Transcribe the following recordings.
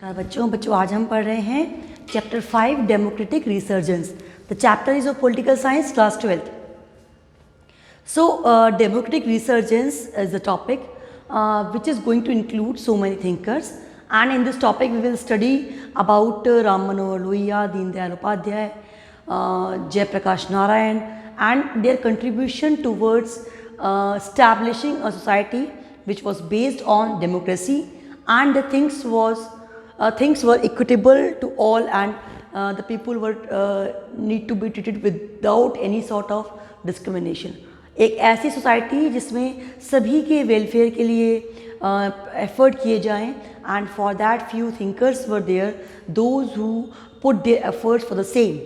बच्चों आज हम पढ़ रहे हैं chapter 5 democratic resurgence. The chapter is of political science class 12th. So democratic resurgence is a topic which is going to include so many thinkers, and in this topic we will study about Ram Manohar Lohia, Deen Dayal Upadhyay, Jai Prakash Narayan, and their contribution towards establishing a society which was based on democracy, and the things were equitable to all, and the people were need to be treated without any sort of discrimination. एक ऐसी society जिसमें सभी के welfare के लिए effort किए जाएं, and for that few thinkers were there those who put their efforts for the same.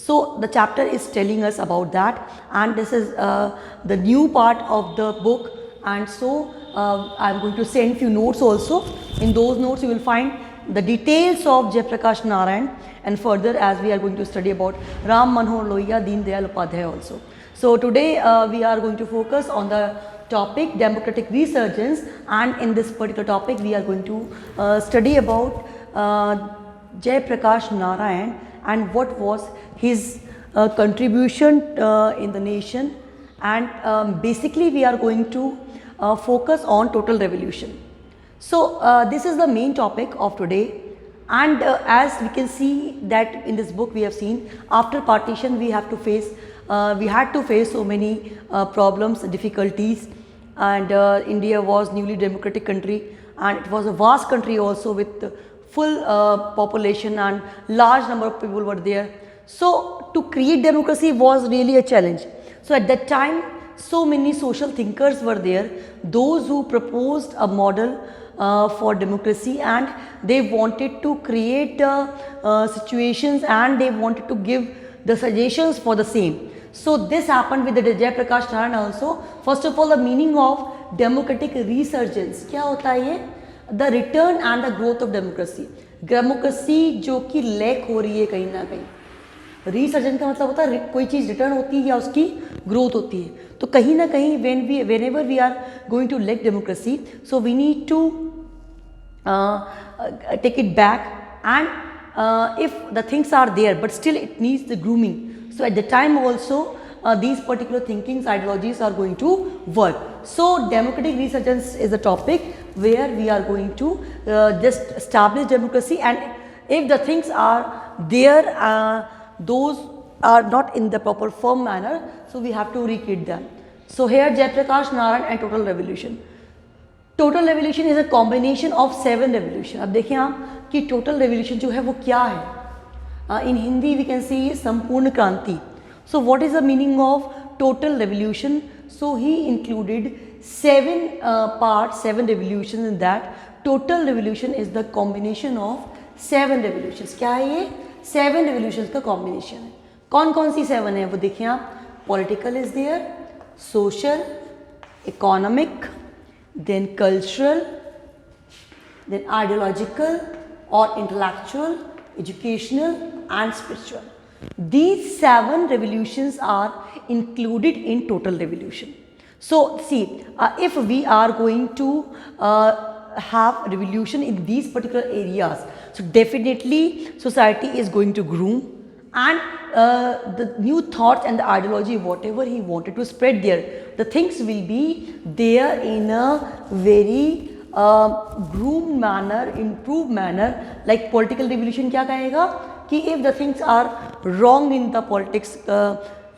So the chapter is telling us about that, and this is the new part of the book, and so I am going to send few notes also. In those notes you will find the details of Jai Prakash Narayan, and further as we are going to study about Ram Manohar Lohia, Deen Dayal Upadhyay also. So today we are going to focus on the topic democratic resurgence, and in this particular topic we are going to study about Jai Prakash Narayan and what was his contribution in the nation, and basically we are going to focus on total revolution. So this is the main topic of today, and as we can see that in this book we have seen after partition we had to face so many problems, difficulties, and India was newly democratic country, and it was a vast country also with full population and large number of people were there. So to create democracy was really a challenge. So at that time so many social thinkers were there, those who proposed a model for democracy, and they wanted to create situations, and they wanted to give the suggestions for the same. So this happened with the Jai Prakash Narayan also. First of all, the meaning of democratic resurgence क्या होता है ये? The return and the growth of democracy. Democracy जो कि lack हो रही है कहीं ना कहीं. रिसर्जेंस का मतलब होता है कोई चीज़ रिटर्न होती है या उसकी ग्रोथ होती है. तो कहीं ना कहीं whenever we are going to lack democracy, so we need to take it back, and if the things are there but still it needs the grooming. So at the time also these particular thinkings, ideologies are going to work. So democratic resurgence is a topic where we are going to just establish democracy, and if the things are there, those are not in the proper firm manner, so we have to recreate them. So here Jai Prakash Narayan and total revolution. Total revolution is a combination of 7 revolution. अब देखिए आप कि total revolution जो है वो क्या है. इन Hindi we can see संपूर्ण क्रांति. So what is the meaning of total revolution? So he included 7 parts, 7 revolutions in that. Total revolution is the combination of 7 revolutions. क्या है ये? 7 रेवोल्यूशंस का कॉम्बिनेशन है. कौन कौन सी 7 है वो देखिए आप. Political is there, social, economic, then cultural, then ideological or intellectual, educational and spiritual. These 7 revolutions are included in total revolution. So see, if we are going to have revolution in these particular areas, so definitely society is going to groom, and the new thoughts and the ideology, whatever he wanted to spread there, the things will be there in a very groomed manner, improved manner. Like political revolution क्या कहेगा कि if the things are wrong in the politics,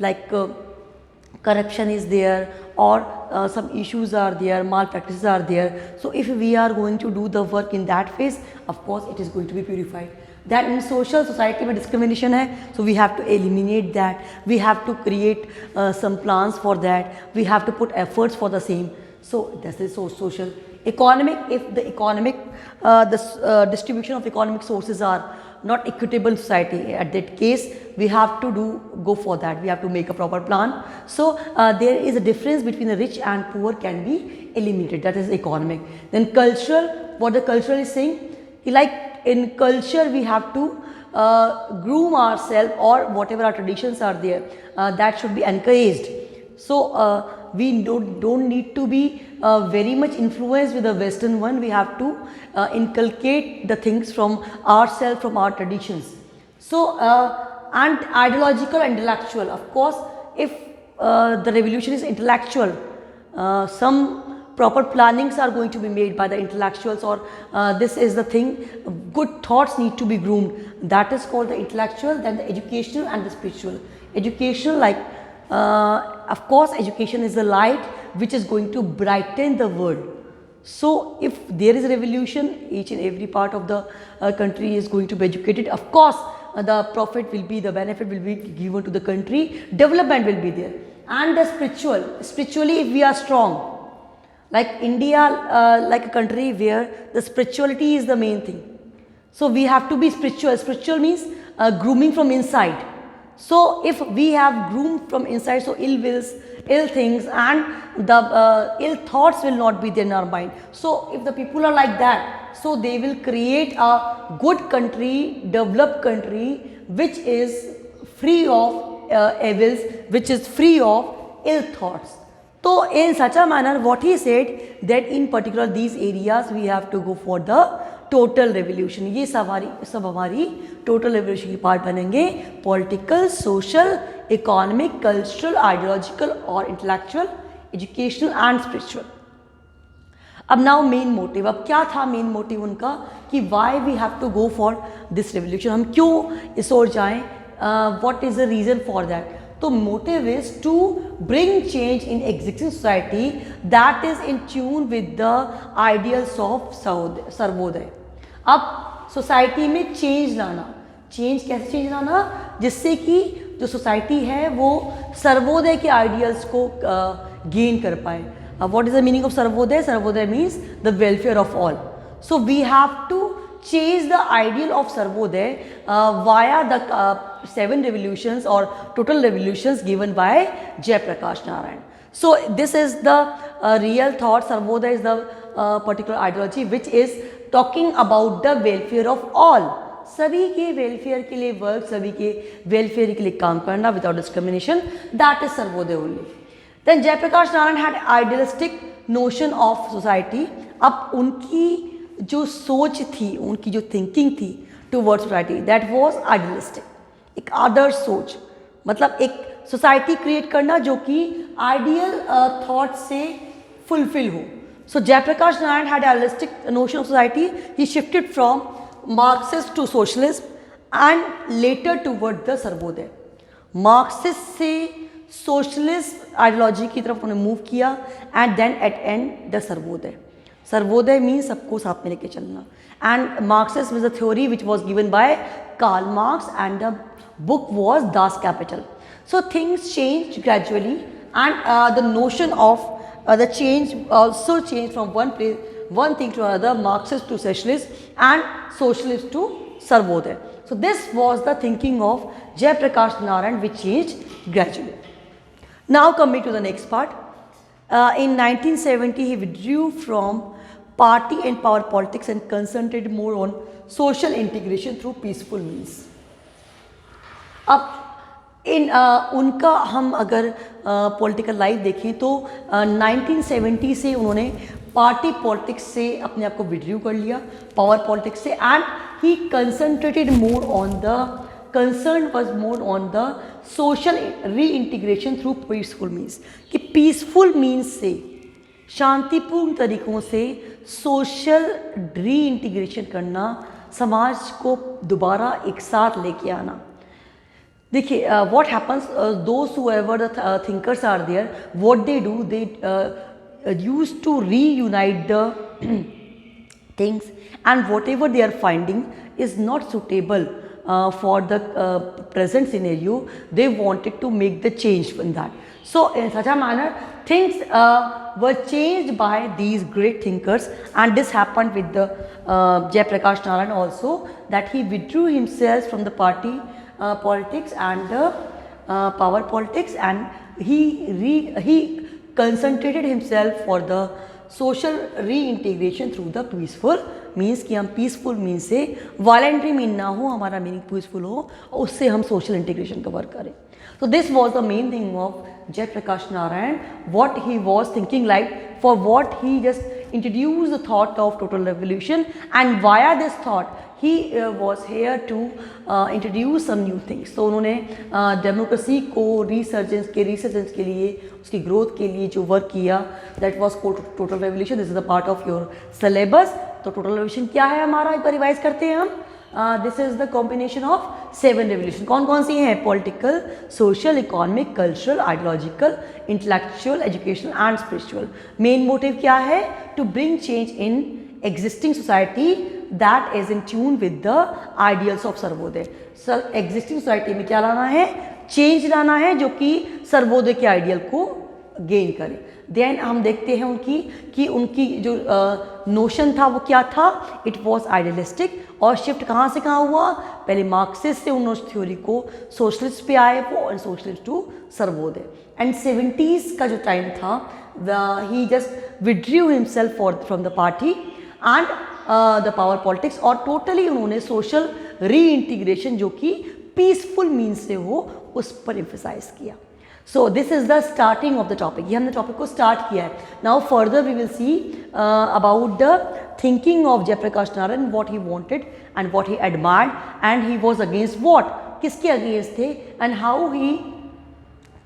like corruption is there, or some issues are there, malpractices are there, so if we are going to do the work in that phase, of course it is going to be purified. That in social society में discrimination है, so we have to eliminate that. We have to create some plans for that. We have to put efforts for the same. So this is so social. Economic, if the economic distribution of economic sources are not equitable in society, at that case we have to go for that. We have to make a proper plan. So there is a difference between the rich and poor can be eliminated. That is economic. Then cultural, what the cultural is saying, like in culture we have to groom ourselves, or whatever our traditions are there, that should be encouraged. So we don't need to be very much influenced with the Western one. We have to inculcate the things from ourselves, from our traditions. So and ideological and intellectual. Of course, if the revolution is intellectual, some proper plannings are going to be made by the intellectuals, or this is the thing, good thoughts need to be groomed. That is called the intellectual, then the educational and the spiritual. Educational, like of course education is the light which is going to brighten the world. So if there is a revolution, each and every part of the country is going to be educated. Of course the profit will be, the benefit will be given to the country, development will be there. And the spiritually if we are strong, like India, like a country where the spirituality is the main thing. So we have to be spiritual. Spiritual means grooming from inside. So if we have groomed from inside, so ill wills, ill things and the ill thoughts will not be there in our mind. So if the people are like that, so they will create a good country, developed country which is free of evils, which is free of ill thoughts. So in such a manner, what he said that in particular these areas we have to go for the total revolution. ये सब हमारी total revolution की part बनेंगे, political, social, economic, cultural, ideological और intellectual, educational and spiritual. अब now main motive, अब क्या था main motive उनका कि why we have to go for this revolution, हम क्यों इस ओर जाएं, what is the reason for that. तो motive is to bring change in existing society that is in tune with the ideals of Sarvodaya. अब society में change लाना, change कैसे change लाना, जिससे कि जो सोसाइटी है वो सर्वोदय के आइडियल्स को गेन कर पाए. What is the meaning of Sarvodaya? Sarvodaya means the welfare of all. So we have to change the ideal of Sarvodaya via the 7 revolutions or total revolutions given by Jayaprakash Narayan. So this is the real thought. Sarvodaya is the particular ideology which is talking about the welfare of all. सभी के welfare के लिए work, सभी के welfare के लिए काम करना without discrimination, that is Sarvodaya only. Then Jayaprakash Narayan had idealistic notion of society. अब उनकी जो सोच थी, उनकी जो थिंकिंग थी towards society, that was idealistic. एक आदर्श सोच, मतलब एक सोसाइटी क्रिएट करना जो कि आइडियल थॉट से फुलफिल हो. So Jayaprakash Narayan had idealistic notion of society. He shifted from Marxist to socialist and later toward the Sarvodaya. Marxist से सोशलिस्ट आइडियोलॉजी की तरफ उन्होंने मूव किया and then at end the Sarvodaya. Sarvodaya means सबको साथ में लेके चलना. And Marxism is a theory which was given by Karl Marx and the book was Das Kapital. So things change gradually and the notion of the change also changed from one thing to another, Marxist to socialist and socialist to Sarvodaya. So this was the thinking of Jayaprakash Narayan which changed gradually. Now coming to the next part, in 1970 he withdrew from party and power politics and concentrated more on social integration through peaceful means. अब इन उनका हम अगर political life देखें तो 1970 से उन्होंने party politics से अपने आप को विड्रू कर लिया, पावर पॉलिटिक्स से, and he concentrated more on the concern was more on the social re integration through peaceful means. कि पीसफुल मीन्स से, शांतिपूर्ण तरीक़ों से सोशल री इंटीग्रेशन करना, समाज को दोबारा एक साथ लेके आना. देखिए what happens, those whoever the thinkers are there, what they do, they used to reunite the things, and whatever they are finding is not suitable for the present scenario, they wanted to make the change in that. So in such a manner things were changed by these great thinkers, and this happened with the Jayaprakash Narayan also, that he withdrew himself from the party politics and power politics, and he concentrated himself for the social reintegration through the peaceful means. कि हम peaceful means से voluntary mean ना हो, हमारा meaning peaceful हो, और उससे हम social integration का वर्क करें. So this was the main thing of Jayaprakash Narayan, what he was thinking like, for what he just introduced the thought of total revolution, and via this thought he was here to introduce some new things. So उन्होंने democracy को resurgence के लिए, उसकी growth के लिए जो work किया, that was called total revolution. This is the part of your syllabus. तो टोटल रेवोल्यूशन क्या है हमारा, एक बार रिवाइज करते हैं हम. This is the combination of 7 revolution. कौन कौन सी हैं? Political, social, economic, cultural, ideological, intellectual, educational and spiritual. Main motive क्या है? To bring change in existing society that is in tune with the ideals of Sarvodaya. Sir existing society में क्या लाना है? चेंज लाना है जो कि सर्वोदय के आइडियल को गेन करे. देन हम देखते हैं उनकी जो नोशन था वो क्या था? It was idealistic. और शिफ्ट कहाँ से कहाँ हुआ? पहले मार्क्सिस्ट से उन थ्योरी को सोशलिस्ट पे आए वो, and socialist to Sarvodaya. And 70s का जो टाइम था, he just withdrew himself from the party and the power politics, और टोटली उन्होंने सोशल री इंटीग्रेशन जो कि पीसफुल मीन्स से हो उस पर एम्फेसाइज किया. So this is the starting of the topic. ये हमने टॉपिक को स्टार्ट किया है. Now further we will see about the thinking of Jayaprakash Narayan, what he wanted and what he admired, and he was against what, किसके against थे, and how he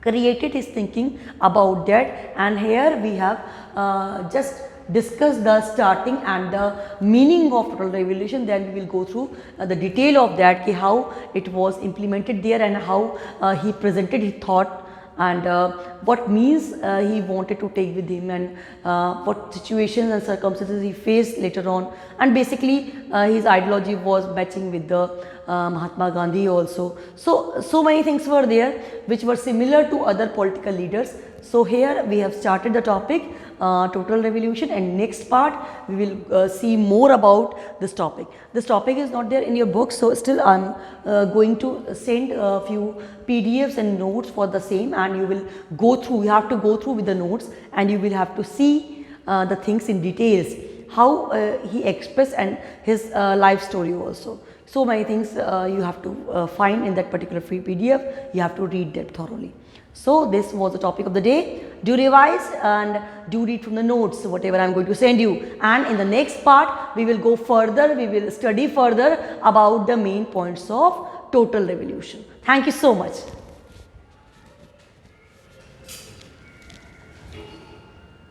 created his thinking about that. And here we have just discussed the starting and the meaning of total revolution. Then we will go through the detail of that, ki how it was implemented there and how he presented his thought, and what means he wanted to take with him, and what situations and circumstances he faced later on. And basically his ideology was matching with the Mahatma Gandhi also. So many things were there which were similar to other political leaders. So here we have started the topic total revolution, and next part we will see more about this topic. This topic is not there in your book, so still I am going to send a few PDFs and notes for the same, and you will go through, you have to go through with the notes, and you will have to see the things in details, how he expressed, and his life story also. So many things you have to find in that particular free PDF. You have to read that thoroughly. So this was the topic of the day. Do revise and do read from the notes whatever I am going to send you. And in the next part we will go further, we will study further about the main points of total revolution. Thank you so much.